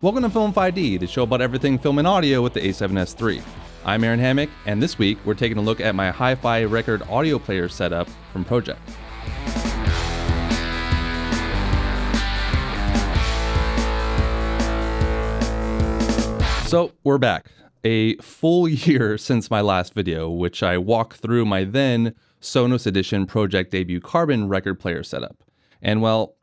Welcome to Film 5D, the show about everything film and audio with the A7S III. I'm Aaron Hammock, and this week we're taking a look at my HiFi record audio player setup from Pro-Ject. So we're back. A full year since my last video, which I walked through my then Sonos Edition Pro-Ject Debut Carbon record player setup. And well,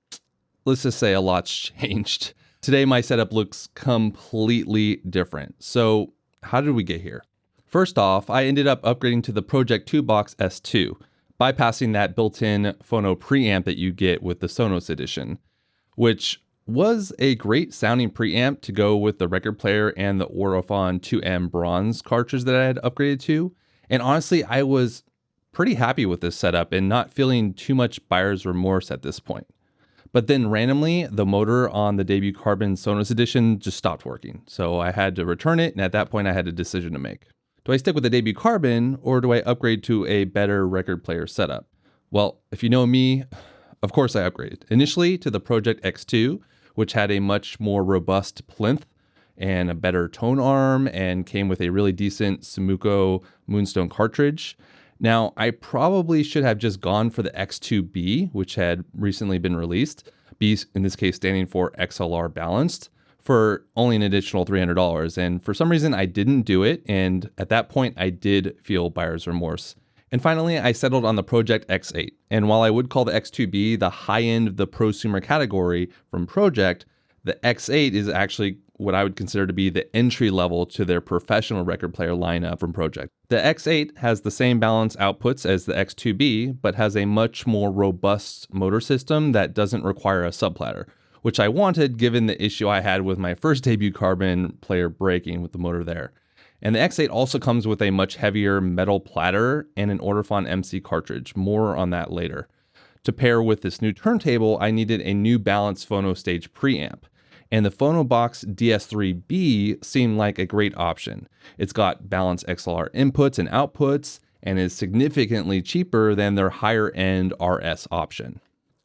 let's just say a lot's changed. Today, my setup looks completely different. So how did we get here? First off, I ended up upgrading to the Pro-Ject 2 Box S2, bypassing that built-in phono preamp that you get with the Sonos Edition, which was a great sounding preamp to go with the record player and the Ortofon 2M bronze cartridge that I had upgraded to. And honestly, I was pretty happy with this setup and not feeling too much buyer's remorse at this point. But then randomly, the motor on the Debut Carbon Sonos Edition just stopped working. So I had to return it, and at that point I had a decision to make. Do I stick with the Debut Carbon, or do I upgrade to a better record player setup? Well, if you know me, of course I upgraded. Initially to the Pro-Ject X2, which had a much more robust plinth and a better tone arm, and came with a really decent Sumuco Moonstone cartridge. Now, I probably should have just gone for the X2B, which had recently been released, B in this case standing for XLR balanced, for only an additional $300. And for some reason, I didn't do it. And at that point, I did feel buyer's remorse. And finally, I settled on the Pro-Ject X8. And while I would call the X2B the high end of the prosumer category from Pro-Ject, the X8 is actually what I would consider to be the entry level to their professional record player lineup from Pro-Ject. The X8 has the same balance outputs as the X2B, but has a much more robust motor system that doesn't require a subplatter, which I wanted given the issue I had with my first Debut Carbon player breaking with the motor there. And the X8 also comes with a much heavier metal platter and an Ortofon MC cartridge. More on that later. To pair with this new turntable, I needed a new balanced phono stage preamp. And the Phono Box DS3B seemed like a great option. It's got balanced XLR inputs and outputs and is significantly cheaper than their higher end RS option.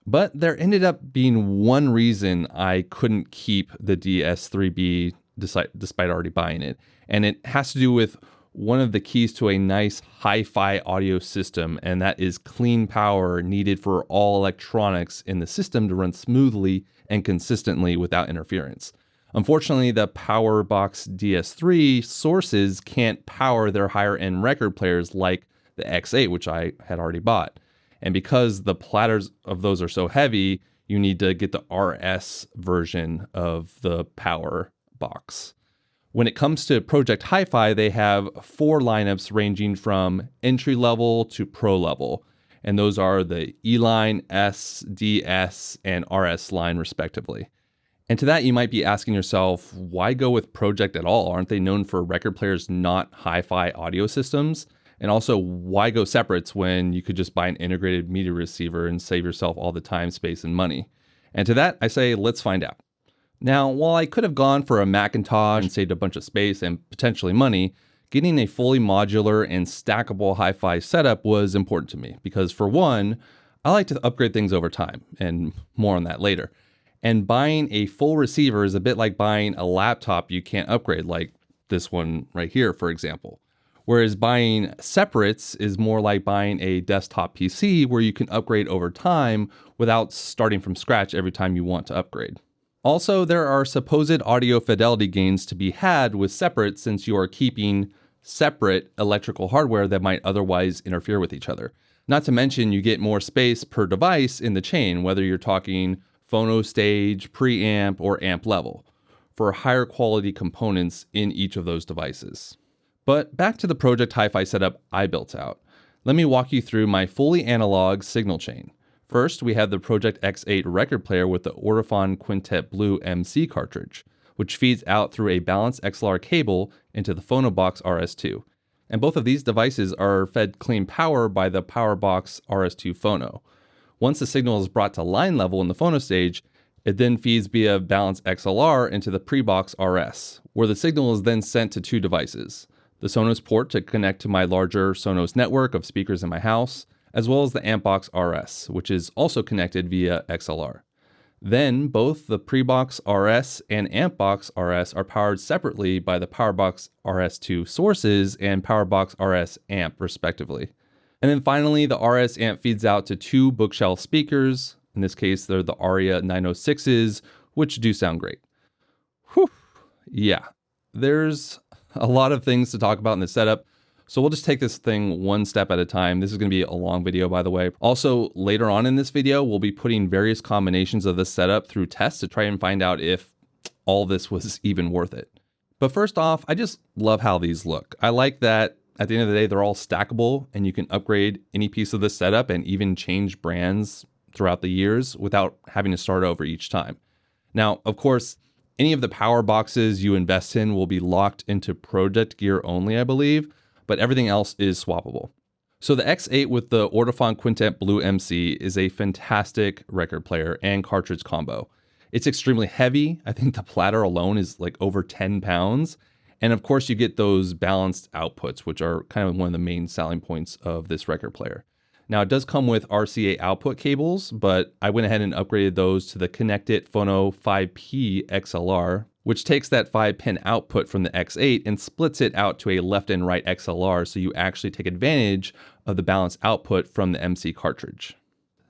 But there ended up being one reason I couldn't keep the DS3B despite already buying it. And it has to do with one of the keys to a nice hi-fi audio system, and that is clean power needed for all electronics in the system to run smoothly and consistently without interference. Unfortunately, the Power Box DS3 sources can't power their higher end record players like the X8, which I had already bought. And because the platters of those are so heavy, you need to get the RS version of the Power Box. When it comes to Pro-Ject HiFi, they have 4 lineups ranging from entry level to pro level. And those are the E line, S, DS, and RS line respectively. And to that, you might be asking yourself, why go with Pro-Ject at all? Aren't they known for record players, not hi-fi audio systems? And also, why go separates when you could just buy an integrated media receiver and save yourself all the time, space, and money? And to that, I say, let's find out. Now, while I could have gone for a Macintosh and saved a bunch of space and potentially money, getting a fully modular and stackable hi-fi setup was important to me because, for one, I like to upgrade things over time, and more on that later. And buying a full receiver is a bit like buying a laptop you can't upgrade, like this one right here, for example. Whereas buying separates is more like buying a desktop PC where you can upgrade over time without starting from scratch every time you want to upgrade. Also, there are supposed audio fidelity gains to be had with separates since you are keeping separate electrical hardware that might otherwise interfere with each other. Not to mention you get more space per device in the chain, whether you're talking phono stage, preamp, or amp level, for higher quality components in each of those devices. But back to the Pro-Ject HiFi setup I built out. Let me walk you through my fully analog signal chain. First, we have the Pro-Ject X8 record player with the Ortofon Quintet Blue MC cartridge, which feeds out through a balanced XLR cable into the Phono Box RS2. And both of these devices are fed clean power by the Power Box RS2 Phono. Once the signal is brought to line level in the phono stage, it then feeds via balanced XLR into the Pre Box RS, where the signal is then sent to 2 devices: the Sonos Port to connect to my larger Sonos network of speakers in my house, as well as the Amp Box RS, which is also connected via XLR. Then both the Pre Box RS and Amp Box RS are powered separately by the Power Box RS2 sources and Power Box RS Amp respectively. And then finally, the RS Amp feeds out to two bookshelf speakers. In this case, they're the Aria 906s, which do sound great. Whew. Yeah, there's a lot of things to talk about in this setup. So we'll just take this thing one step at a time. This is going to be a long video, by the way. Also, later on in this video, we'll be putting various combinations of this setup through tests to try and find out if all this was even worth it. But first off, I just love how these look. I like that at the end of the day, they're all stackable and you can upgrade any piece of this setup and even change brands throughout the years without having to start over each time. Now, of course, any of the power boxes you invest in will be locked into Pro-Ject gear only, I believe, but everything else is swappable. So the X8 with the Ortofon Quintet Blue MC is a fantastic record player and cartridge combo. It's extremely heavy. I think the platter alone is like over 10 pounds. And of course you get those balanced outputs, which are kind of one of the main selling points of this record player. Now it does come with RCA output cables, but I went ahead and upgraded those to the Connected Phono 5P XLR, which takes that 5-pin output from the X8 and splits it out to a left and right XLR, so you actually take advantage of the balanced output from the MC cartridge.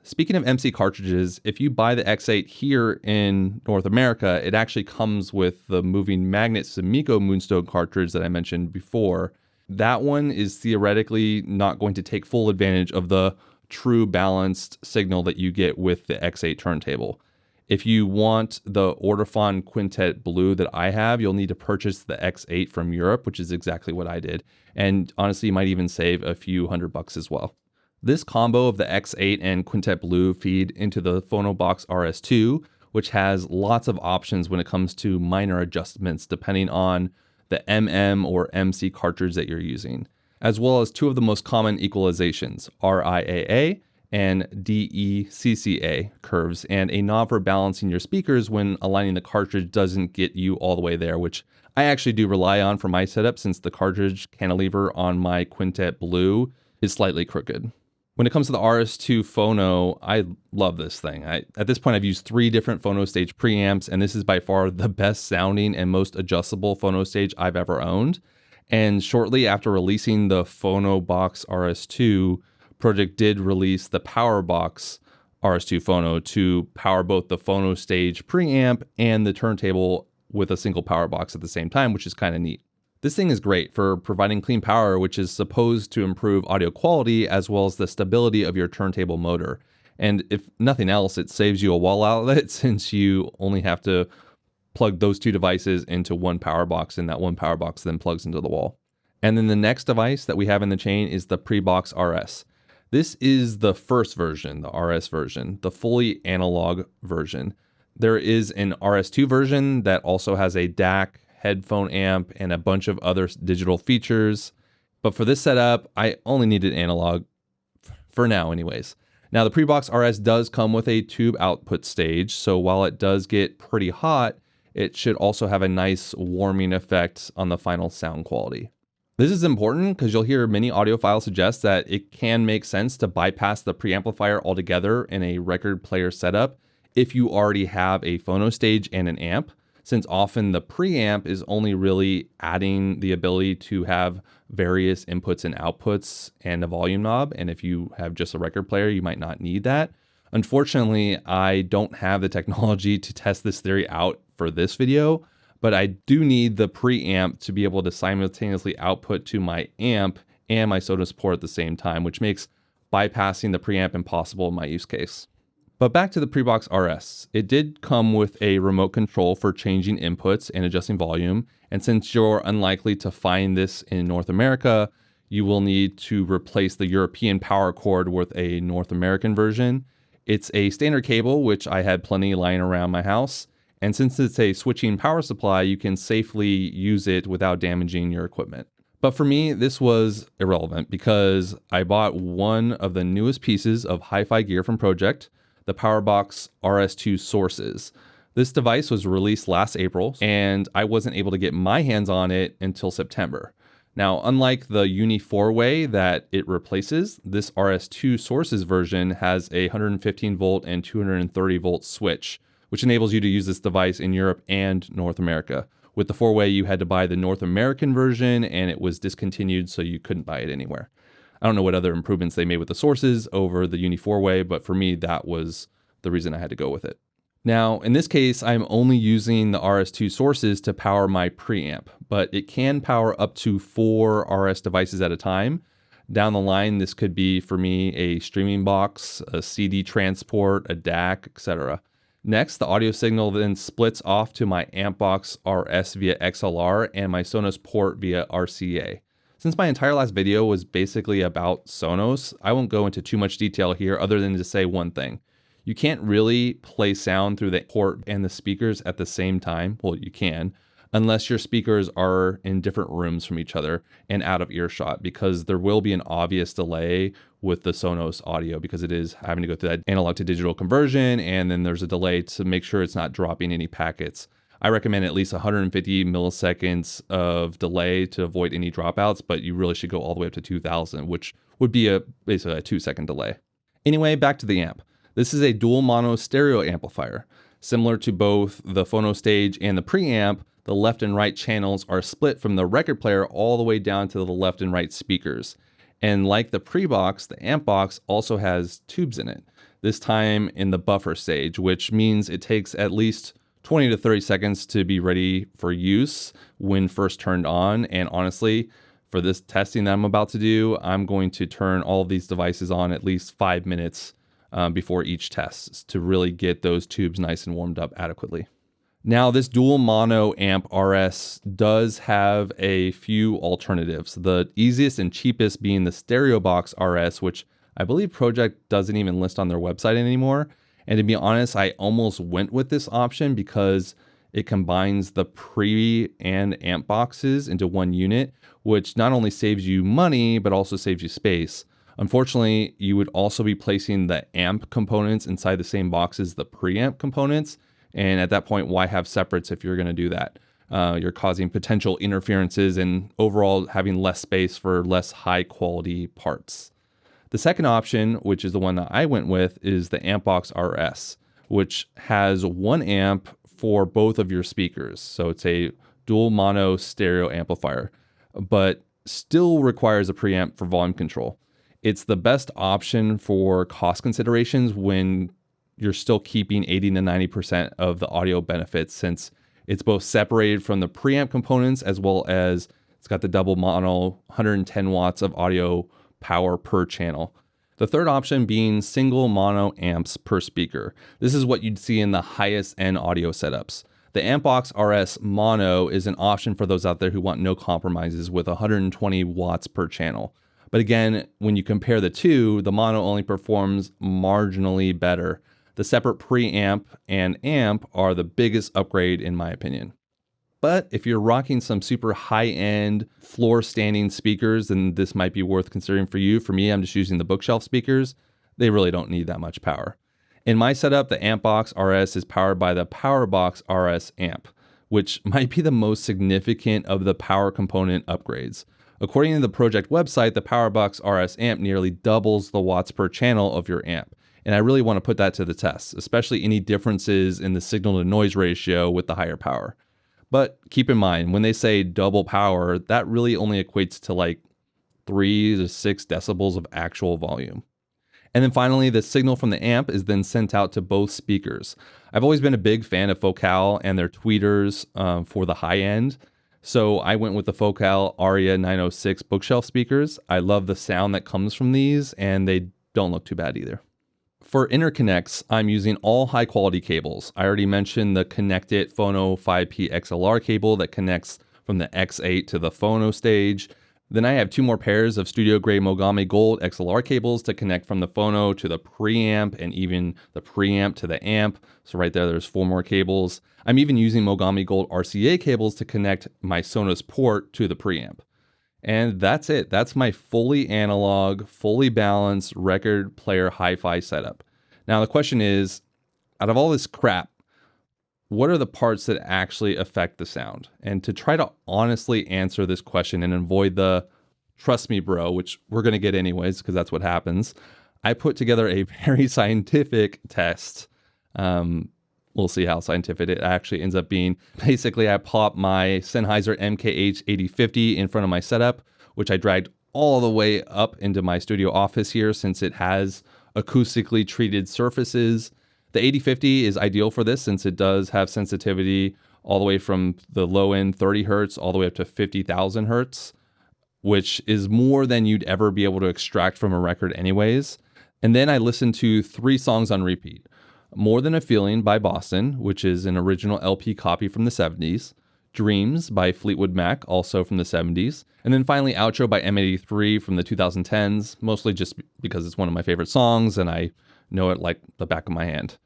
Speaking of MC cartridges, if you buy the X8 here in North America, it actually comes with the moving magnet Sumiko Moonstone cartridge that I mentioned before. That one is theoretically not going to take full advantage of the true balanced signal that you get with the X8 turntable. If you want the Ortofon Quintet Blue that I have, you'll need to purchase the X8 from Europe, which is exactly what I did. And honestly, you might even save a few $100 as well. This combo of the X8 and Quintet Blue feed into the Phono Box RS2, which has lots of options when it comes to minor adjustments depending on the MM or MC cartridge that you're using, as well as two of the most common equalizations, RIAA and DECCA curves, and a knob for balancing your speakers when aligning the cartridge doesn't get you all the way there, which I actually do rely on for my setup since the cartridge cantilever on my Quintet Blue is slightly crooked. When it comes to the RS2 Phono, I love this thing. At this point, I've used 3 different Phono Stage preamps, and this is by far the best sounding and most adjustable Phono Stage I've ever owned. And shortly after releasing the Phono Box RS2, Pro-Ject did release the Power Box RS2 Phono to power both the Phono Stage preamp and the turntable with a single power box at the same time, which is kind of neat. This thing is great for providing clean power, which is supposed to improve audio quality as well as the stability of your turntable motor. And if nothing else, it saves you a wall outlet since you only have to plug those 2 devices into one power box, and that one power box then plugs into the wall. And then the next device that we have in the chain is the Pre Box RS. This is the first version, the RS version, the fully analog version. There is an RS2 version that also has a DAC, headphone amp, and a bunch of other digital features. But for this setup, I only needed analog for now anyways. Now the Pre Box RS does come with a tube output stage, so while it does get pretty hot, it should also have a nice warming effect on the final sound quality. This is important because you'll hear many audiophiles suggest that it can make sense to bypass the preamplifier altogether in a record player setup if you already have a phono stage and an amp, since often the preamp is only really adding the ability to have various inputs and outputs and a volume knob. And if you have just a record player, you might not need that. Unfortunately, I don't have the technology to test this theory out for this video, but I do need the preamp to be able to simultaneously output to my amp and my Sonos Port at the same time, which makes bypassing the preamp impossible in my use case. But back to the Pre Box RS. It did come with a remote control for changing inputs and adjusting volume. And since you're unlikely to find this in North America, you will need to replace the European power cord with a North American version. It's a standard cable, which I had plenty lying around my house. And since it's a switching power supply, you can safely use it without damaging your equipment. But for me, this was irrelevant because I bought one of the newest pieces of hi-fi gear from Pro-Ject, the Power Box RS2 sources. This device was released last April, and I wasn't able to get my hands on it until September. Now, unlike the Uni 4-way that it replaces, this RS2 sources version has a 115 volt and 230 volt switch, which enables you to use this device in Europe and North America. With the 4-way, you had to buy the North American version, and it was discontinued, so you couldn't buy it anywhere. I don't know what other improvements they made with the sources over the Uni 4-way, but for me, that was the reason I had to go with it. Now, in this case, I'm only using the RS2 sources to power my preamp, but it can power up to 4 RS devices at a time. Down the line, this could be, for me, a streaming box, a CD transport, a DAC, etc. Next, the audio signal then splits off to my Amp Box RS via XLR and my Sonos Port via RCA. Since my entire last video was basically about Sonos, I won't go into too much detail here other than to say one thing. You can't really play sound through the port and the speakers at the same time. Well, you can, unless your speakers are in different rooms from each other and out of earshot, because there will be an obvious delay with the Sonos audio because it is having to go through that analog to digital conversion, and then there's a delay to make sure it's not dropping any packets. I recommend at least 150 milliseconds of delay to avoid any dropouts, but you really should go all the way up to 2000, which would be basically a 2-second delay. Anyway, back to the amp. This is a dual mono stereo amplifier. Similar to both the phono stage and the preamp, the left and right channels are split from the record player all the way down to the left and right speakers. And like the pre-box, the amp box also has tubes in it, this time in the buffer stage, which means it takes at least 20 to 30 seconds to be ready for use when first turned on. And honestly, for this testing that I'm about to do, I'm going to turn all of these devices on at least 5 minutes before each test to really get those tubes nice and warmed up adequately. Now, this dual mono amp RS does have a few alternatives. The easiest and cheapest being the stereo box RS, which I believe Pro-Ject doesn't even list on their website anymore. And to be honest, I almost went with this option because it combines the pre and amp boxes into one unit, which not only saves you money, but also saves you space. Unfortunately, you would also be placing the amp components inside the same box as the preamp components. And at that point, why have separates if you're going to do that? You're causing potential interferences and overall having less space for less high quality parts. The second option, which is the one that I went with, is the Amp Box RS, which has one amp for both of your speakers. So it's a dual mono stereo amplifier, but still requires a preamp for volume control. It's the best option for cost considerations when you're still keeping 80 to 90% of the audio benefits, since it's both separated from the preamp components as well as it's got the double mono 110 watts of audio power per channel. The third option being single mono amps per speaker. This is what you'd see in the highest end audio setups. The Amp Box RS mono is an option for those out there who want no compromises with 120 watts per channel. But again, when you compare the two, the mono only performs marginally better. The separate preamp and amp are the biggest upgrade in my opinion. But if you're rocking some super high-end floor standing speakers, then this might be worth considering for you. For me, I'm just using the bookshelf speakers. They really don't need that much power. In my setup, the Amp Box RS is powered by the Power Box RS amp, which might be the most significant of the power component upgrades. According to the Pro-Ject website, the Power Box RS amp nearly doubles the watts per channel of your amp. And I really want to put that to the test, especially any differences in the signal to noise ratio with the higher power. But keep in mind, when they say double power, that really only equates to like 3 to 6 decibels of actual volume. And then finally, the signal from the amp is then sent out to both speakers. I've always been a big fan of Focal and their tweeters for the high end. So I went with the Focal Aria 906 bookshelf speakers. I love the sound that comes from these, and they don't look too bad either. For interconnects, I'm using all high quality cables. I already mentioned the connected Phono 5P XLR cable that connects from the X8 to the Phono stage. Then I have 2 more pairs of studio grade Mogami Gold XLR cables to connect from the Phono to the preamp and even the preamp to the amp. So right there's 4 more cables. I'm even using Mogami Gold RCA cables to connect my Sonos Port to the preamp. And that's it. That's my fully analog, fully balanced record player hi-fi setup. Now the question is, out of all this crap, what are the parts that actually affect the sound? And to try to honestly answer this question and avoid the trust me bro, which we're going to get anyways because that's what happens, I put together a very scientific test. Well, We'll see how scientific it actually ends up being. Basically, I popped my Sennheiser MKH8050 in front of my setup, which I dragged all the way up into my studio office here since it has acoustically treated surfaces. The 8050 is ideal for this since it does have sensitivity all the way from the low end 30 hertz all the way up to 50,000 hertz, which is more than you'd ever be able to extract from a record anyways. And then I listened to 3 songs on repeat. More Than a Feeling by Boston, which is an original LP copy from the 70s. Dreams by Fleetwood Mac, also from the 70s. And then finally Outro by M83 from the 2010s, mostly just because it's one of my favorite songs and I know it like the back of my hand.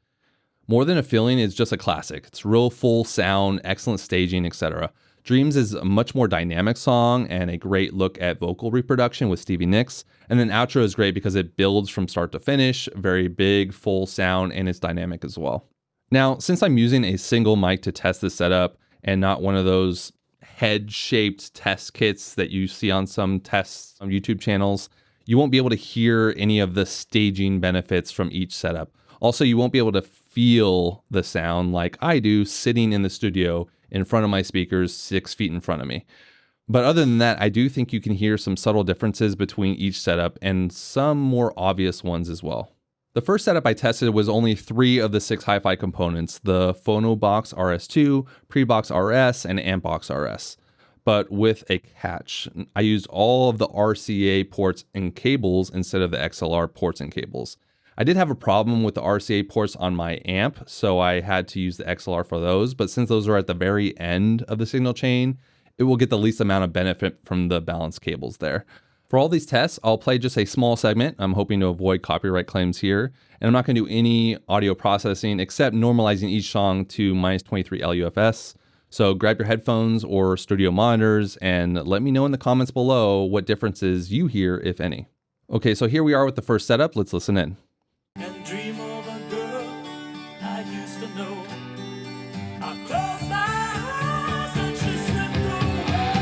More Than a Feeling is just a classic. It's real full sound, excellent staging, etc. Dreams is a much more dynamic song and a great look at vocal reproduction with Stevie Nicks. And then Outro is great because it builds from start to finish, very big, full sound, and it's dynamic as well. Now, since I'm using a single mic to test this setup and not one of those head-shaped test kits that you see on some tests on YouTube channels, you won't be able to hear any of the staging benefits from each setup. Also, you won't be able to feel the sound like I do sitting in the studio in front of my speakers 6 feet in front of me. But other than that, I do think you can hear some subtle differences between each setup and some more obvious ones as well. The first setup I tested was only 3 of the 6 HiFi components, the Phono Box RS2, Pre Box RS, and Amp Box RS. But with a catch. I used all of the RCA ports and cables instead of the XLR ports and cables. I did have a problem with the RCA ports on my amp, so I had to use the XLR for those, but since those are at the very end of the signal chain, it will get the least amount of benefit from the balanced cables there. For all these tests, I'll play just a small segment. I'm hoping to avoid copyright claims here, and I'm not going to do any audio processing except normalizing each song to -23 LUFS. So grab your headphones or studio monitors and let me know in the comments below what differences you hear, if any. Okay, so here we are with the first setup. Let's listen in. And dream of a girl I used to know. I closed my eyes and she slipped away.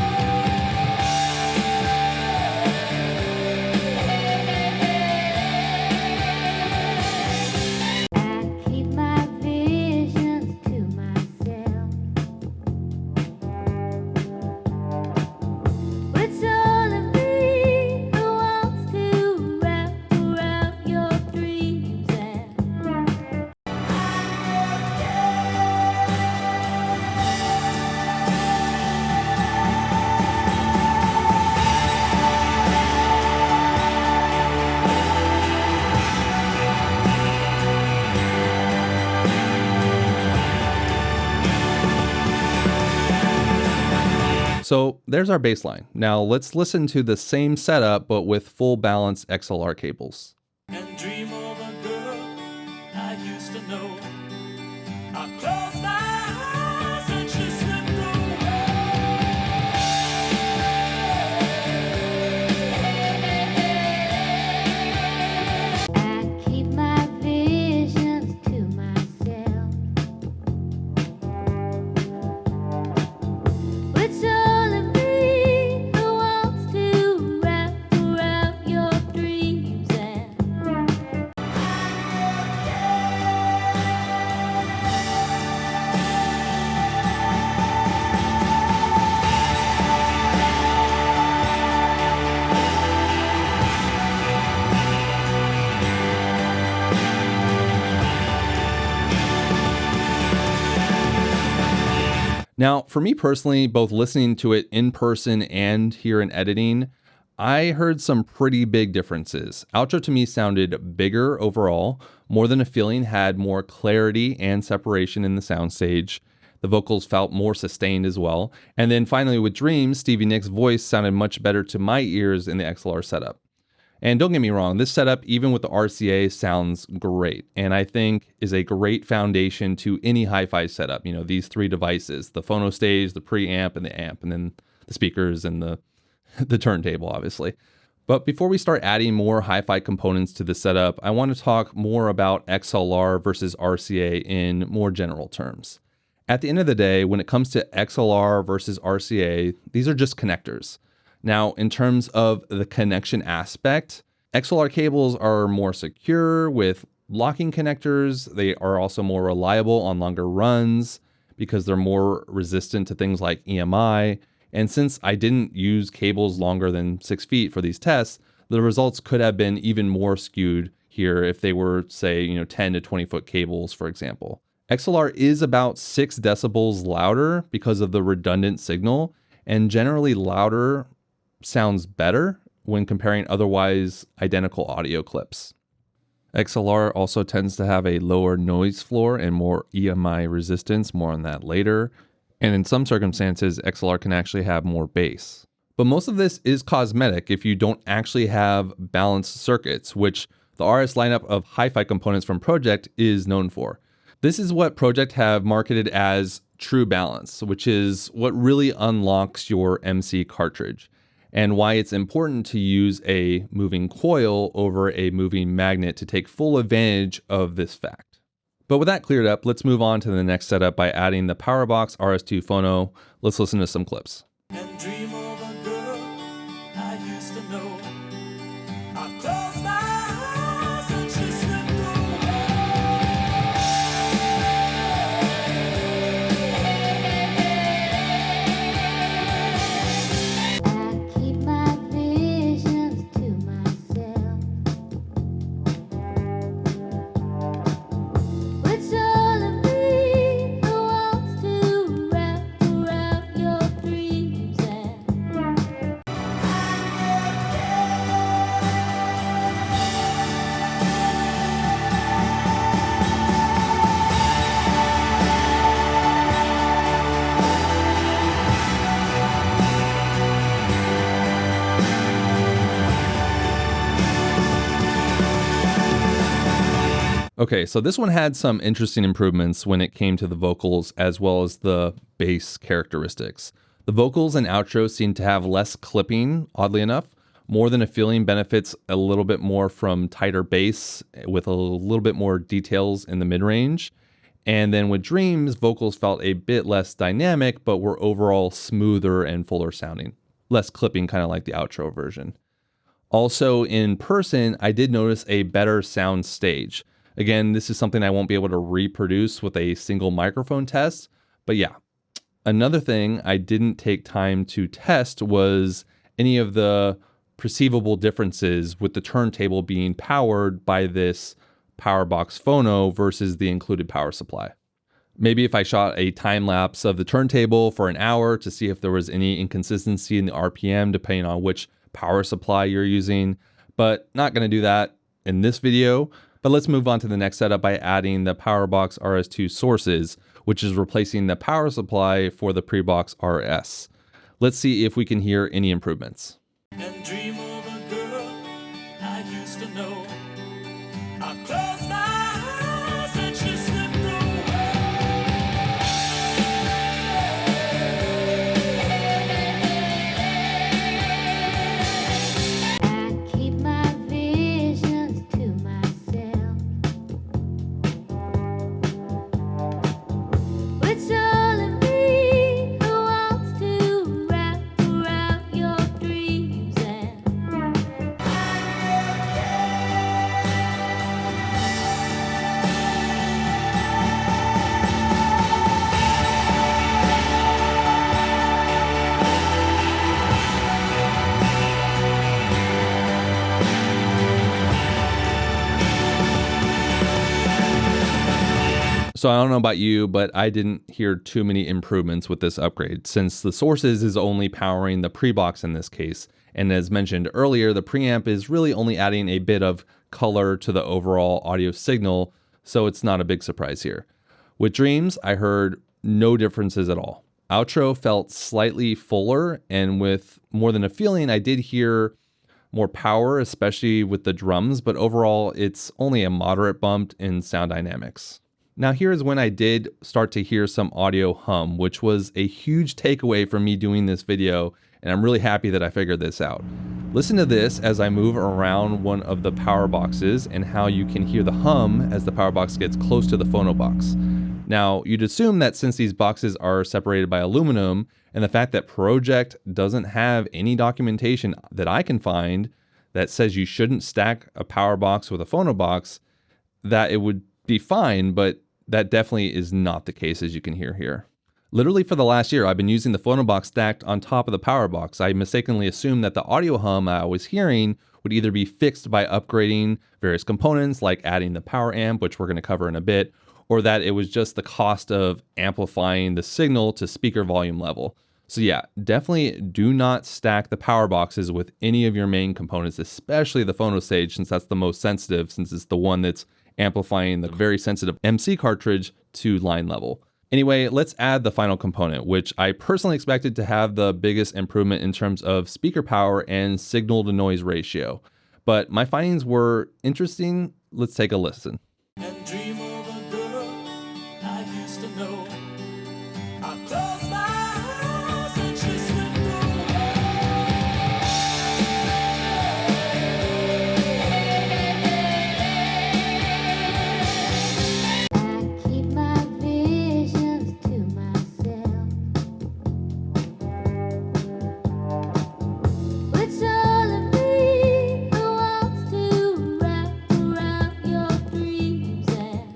I keep my visions to myself. It's only me who wants to wrap around your dreams and So there's our baseline. Now let's listen to the same setup, but with full balance XLR cables. And dream of a girl I used to know. I closed my eyes and she slipped away. I keep my visions to myself. It's only me who wants to wrap around your dreams and Now, for me personally, both listening to it in person and here in editing, I heard some pretty big differences. Outro to me sounded bigger overall. More Than a Feeling had more clarity and separation in the soundstage. The vocals felt more sustained as well. And then finally with Dreams, Stevie Nicks' voice sounded much better to my ears in the XLR setup. And don't get me wrong, this setup, even with the RCA, sounds great. And I think is a great foundation to any hi-fi setup. You know, these 3 devices, the phono stage, the preamp, and the amp, and then the speakers and the turntable, obviously. But before we start adding more hi-fi components to the setup, I want to talk more about XLR versus RCA in more general terms. At the end of the day, when it comes to XLR versus RCA, these are just connectors. Now, in terms of the connection aspect, XLR cables are more secure with locking connectors. They are also more reliable on longer runs because they're more resistant to things like EMI. And since I didn't use cables longer than 6 feet for these tests, the results could have been even more skewed here if they were, say, 10 to 20 foot cables, for example. XLR is about 6 decibels louder because of the redundant signal, and generally louder sounds better when comparing otherwise identical audio clips. XLR also tends to have a lower noise floor and more EMI resistance, more on that later. And in some circumstances, XLR can actually have more bass. But most of this is cosmetic if you don't actually have balanced circuits, which the RS lineup of HiFi components from Pro-Ject is known for. This is what Pro-Ject have marketed as true balance, which is what really unlocks your MC cartridge, and why it's important to use a moving coil over a moving magnet to take full advantage of this fact. But with that cleared up, let's move on to the next setup by adding the Power Box RS2 Phono. Let's listen to some clips. And dream of a girl I used to know. I close my eyes and she slipped I keep my visions to myself. It's all of me who wants to wrap around your dreams and Okay, so this one had some interesting improvements when it came to the vocals as well as the bass characteristics. The vocals and outro seem to have less clipping, oddly enough. More Than a Feeling benefits a little bit more from tighter bass with a little bit more details in the mid-range. And then with Dreams, vocals felt a bit less dynamic, but were overall smoother and fuller sounding. Less clipping, kind of like the outro version. Also, in person, I did notice a better sound stage. Again, this is something I won't be able to reproduce with a single microphone test, but yeah. Another thing I didn't take time to test was any of the perceivable differences with the turntable being powered by this Power Box Phono versus the included power supply. Maybe if I shot a time lapse of the turntable for an hour to see if there was any inconsistency in the RPM depending on which power supply you're using, but not going to do that in this video. But let's move on to the next setup by adding the Power Box RS2 sources, which is replacing the power supply for the Pre Box RS. Let's see if we can hear any improvements. and dream of a girl I used to know. I close my eyes and she slipped I keep my visions to myself. It's all of me who wants to wrap around your dreams and So I don't know about you, but I didn't hear too many improvements with this upgrade since the sources is only powering the pre-box in this case. And as mentioned earlier, the preamp is really only adding a bit of color to the overall audio signal, so it's not a big surprise here. With Dreams, I heard no differences at all. Outro felt slightly fuller, and with More Than a Feeling, I did hear more power, especially with the drums, but overall, it's only a moderate bump in sound dynamics. Now here's when I did start to hear some audio hum, which was a huge takeaway from me doing this video, and I'm really happy that I figured this out. Listen to this as I move around one of the power boxes and how you can hear the hum as the power box gets close to the phono box. Now, you'd assume that since these boxes are separated by aluminum, and the fact that Pro-Ject doesn't have any documentation that I can find that says you shouldn't stack a power box with a phono box, that it would be fine, but that definitely is not the case, as you can hear here. Literally for the last year, I've been using the Phono Box stacked on top of the Power Box. I mistakenly assumed that the audio hum I was hearing would either be fixed by upgrading various components, like adding the power amp, which we're going to cover in a bit, or that it was just the cost of amplifying the signal to speaker volume level. So yeah, definitely do not stack the power boxes with any of your main components, especially the phono stage, since that's the most sensitive, since it's the one that's amplifying the very sensitive MC cartridge to line level. Anyway, let's add the final component, which I personally expected to have the biggest improvement in terms of speaker power and signal to noise ratio. But my findings were interesting. Let's take a listen. And dream of a girl I used to know. I close my eyes and she slipped I keep my visions to myself. It's all of me who wants to wrap around your dreams and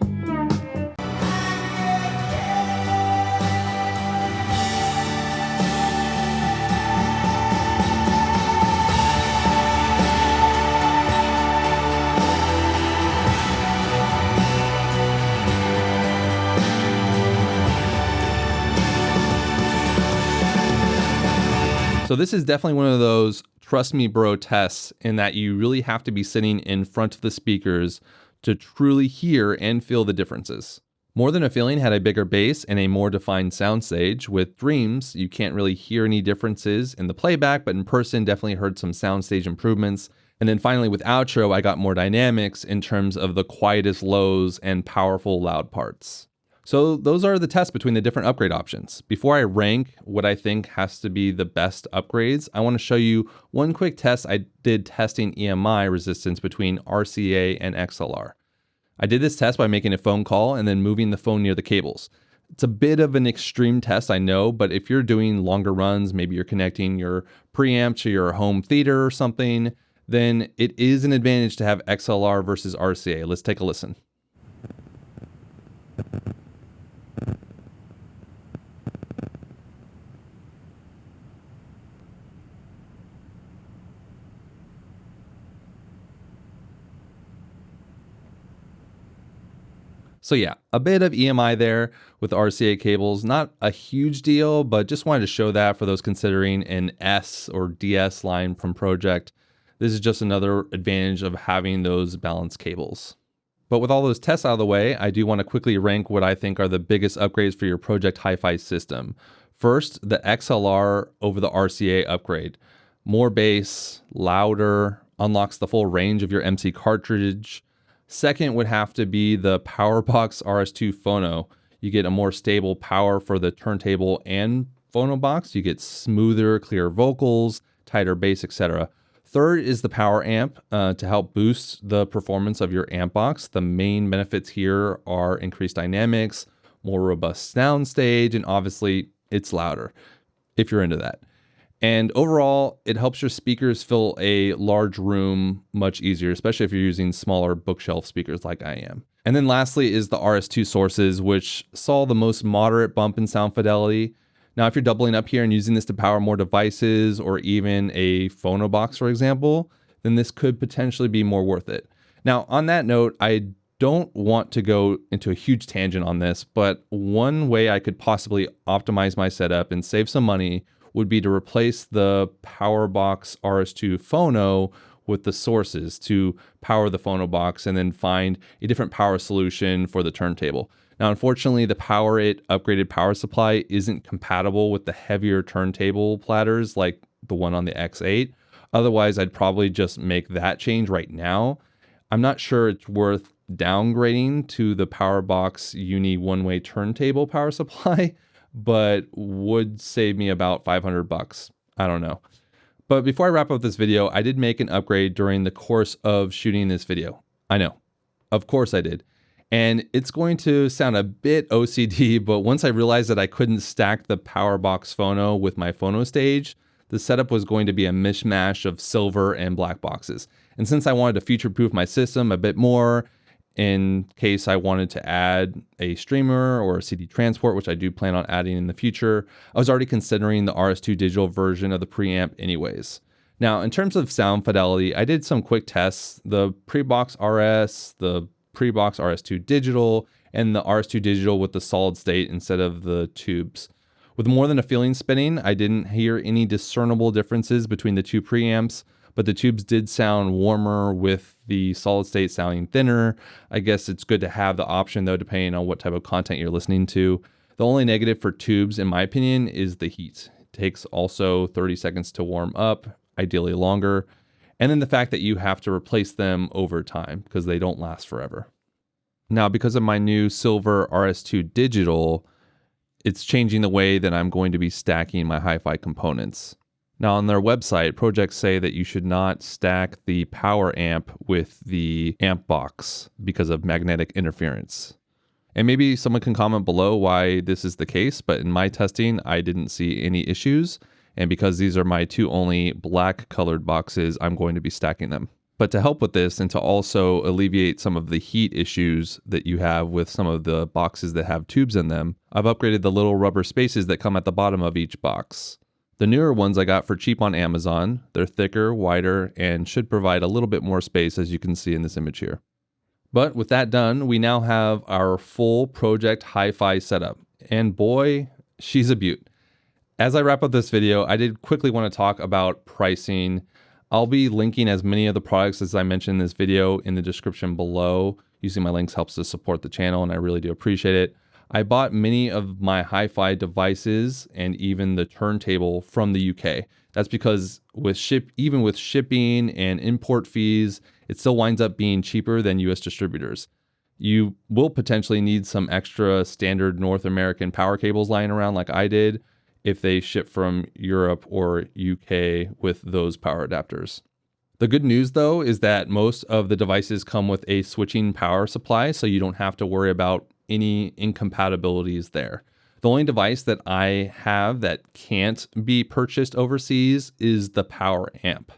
So this is definitely one of those trust me bro tests in that you really have to be sitting in front of the speakers to truly hear and feel the differences. More Than a Feeling had a bigger bass and a more defined soundstage. With Dreams, you can't really hear any differences in the playback, but in person definitely heard some soundstage improvements. And then finally with Outro, I got more dynamics in terms of the quietest lows and powerful loud parts. So those are the tests between the different upgrade options. Before I rank what I think has to be the best upgrades, I want to show you one quick test I did testing EMI resistance between RCA and XLR. I did this test by making a phone call and then moving the phone near the cables. It's a bit of an extreme test, I know, but if you're doing longer runs, maybe you're connecting your preamp to your home theater or something, then it is an advantage to have XLR versus RCA. Let's take a listen. So yeah, a bit of EMI there with the RCA cables. Not a huge deal, but just wanted to show that for those considering an S or DS line from Pro-Ject. This is just another advantage of having those balanced cables. But with all those tests out of the way, I do want to quickly rank what I think are the biggest upgrades for your Pro-Ject HiFi system. First, the XLR over the RCA upgrade. More bass, louder, unlocks the full range of your MC cartridge. Second would have to be the Power Box RS2 Phono. You get a more stable power for the turntable and phono box. You get smoother, clearer vocals, tighter bass, etc. Third is the power amp to help boost the performance of your amp box. The main benefits here are increased dynamics, more robust sound stage, and obviously it's louder if you're into that. And overall, it helps your speakers fill a large room much easier, especially if you're using smaller bookshelf speakers like I am. And then lastly is the RS2 sources, which saw the most moderate bump in sound fidelity. Now, if you're doubling up here and using this to power more devices or even a phono box, for example, then this could potentially be more worth it. Now, on that note, I don't want to go into a huge tangent on this, but one way I could possibly optimize my setup and save some money would be to replace the Power Box RS2 Phono with the sources to power the phono box and then find a different power solution for the turntable. Now, unfortunately, the Power It upgraded power supply isn't compatible with the heavier turntable platters like the one on the X8. Otherwise, I'd probably just make that change right now. I'm not sure it's worth downgrading to the Power Box Uni one-way turntable power supply, but would save me about $500. I don't know. But before I wrap up this video, I did make an upgrade during the course of shooting this video. I know, of course I did. And it's going to sound a bit OCD, but once I realized that I couldn't stack the Power Box Phono with my phono stage, the setup was going to be a mishmash of silver and black boxes. And since I wanted to future-proof my system a bit more, in case I wanted to add a streamer or a CD transport, which I do plan on adding in the future. I was already considering the RS2 digital version of the preamp anyways. Now, in terms of sound fidelity, I did some quick tests. The Pre Box RS, the Pre Box RS2 digital, and the RS2 digital with the solid state instead of the tubes. With more than a feeling spinning, I didn't hear any discernible differences between the two preamps, but the tubes did sound warmer with the solid state sounding thinner. I guess it's good to have the option though, depending on what type of content you're listening to. The only negative for tubes, in my opinion, is the heat. It takes also 30 seconds to warm up, ideally longer. And then the fact that you have to replace them over time because they don't last forever. Now, because of my new silver RS2 digital, it's changing the way that I'm going to be stacking my hi-fi components. Now, on their website, Pro-Ject say that you should not stack the power amp with the amp box because of magnetic interference. And maybe someone can comment below why this is the case, but in my testing, I didn't see any issues. And because these are my two only black colored boxes, I'm going to be stacking them. But to help with this and to also alleviate some of the heat issues that you have with some of the boxes that have tubes in them, I've upgraded the little rubber spaces that come at the bottom of each box. The newer ones I got for cheap on Amazon. They're thicker, wider, and should provide a little bit more space, as you can see in this image here. But with that done, we now have our full Pro-Ject HiFi setup. And boy, she's a beaut. As I wrap up this video, I did quickly want to talk about pricing. I'll be linking as many of the products as I mentioned in this video in the description below. Using my links helps to support the channel, and I really do appreciate it. I bought many of my hi-fi devices and even the turntable from the UK. That's because even with shipping and import fees, it still winds up being cheaper than US distributors. You will potentially need some extra standard North American power cables lying around like I did if they ship from Europe or UK with those power adapters. The good news though is that most of the devices come with a switching power supply, so you don't have to worry about any incompatibilities there. The only device that I have that can't be purchased overseas is the power amp.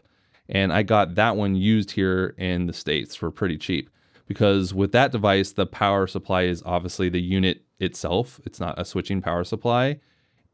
And I got that one used here in the States for pretty cheap because with that device, the power supply is obviously the unit itself. It's not a switching power supply.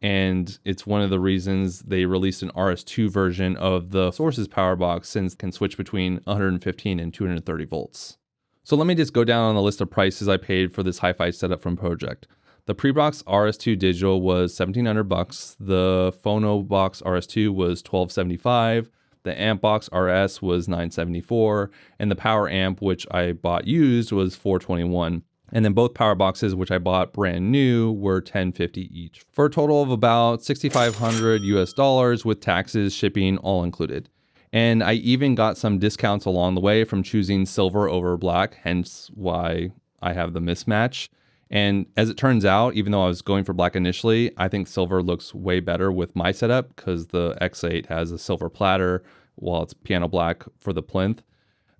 And it's one of the reasons they released an RS2 version of the Source's power box since it can switch between 115 and 230 volts. So let me just go down on the list of prices I paid for this hi-fi setup from Pro-Ject. The Pre Box RS2 digital was $1,700. The Phono Box RS2 was $1,275. The Amp Box RS was $974. And the Power Amp, which I bought used, was $421. And then both power boxes, which I bought brand new, were $1,050 each, for a total of about $6,500 US with taxes, shipping, all included. And I even got some discounts along the way from choosing silver over black, hence why I have the mismatch. And as it turns out, even though I was going for black initially, I think silver looks way better with my setup because the X8 has a silver platter while it's piano black for the plinth.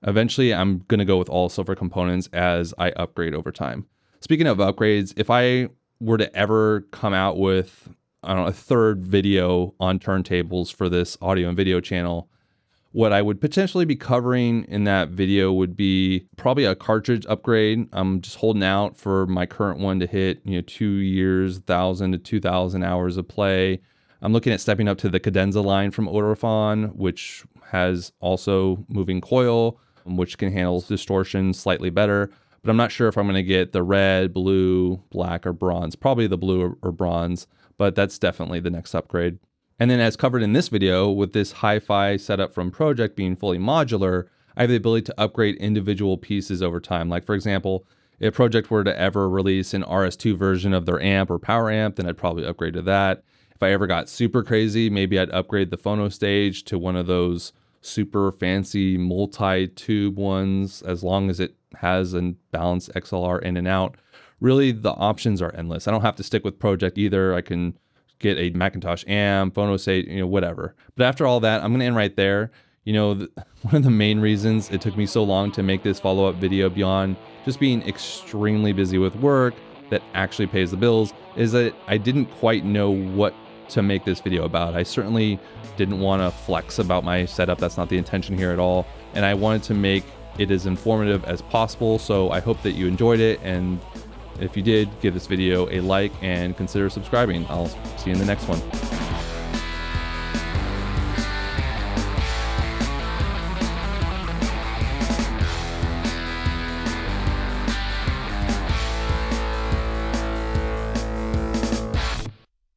Eventually, I'm going to go with all silver components as I upgrade over time. Speaking of upgrades, if I were to ever come out with, I don't know, a third video on turntables for this audio and video channel, what I would potentially be covering in that video would be probably a cartridge upgrade. I'm just holding out for my current one to hit, 2 years, 1,000 to 2,000 hours of play. I'm looking at stepping up to the Cadenza line from Ortofon, which has also moving coil, which can handle distortion slightly better. But I'm not sure if I'm going to get the red, blue, black, or bronze. Probably the blue or bronze, but that's definitely the next upgrade. And then as covered in this video, with this hi-fi setup from Pro-Ject being fully modular, I have the ability to upgrade individual pieces over time. Like for example, if Pro-Ject were to ever release an RS2 version of their amp or power amp, then I'd probably upgrade to that. If I ever got super crazy, maybe I'd upgrade the phono stage to one of those super fancy multi-tube ones, as long as it has a balanced XLR in and out. Really, the options are endless. I don't have to stick with Pro-Ject either. I can get a Macintosh amp, phono stage, whatever. But after all that, I'm going to end right there. One of the main reasons it took me so long to make this follow-up video beyond just being extremely busy with work that actually pays the bills is that I didn't quite know what to make this video about. I certainly didn't want to flex about my setup. That's not the intention here at all. And I wanted to make it is informative as possible. So I hope that you enjoyed it, and if you did, give this video a like and consider subscribing. I'll see you in the next one.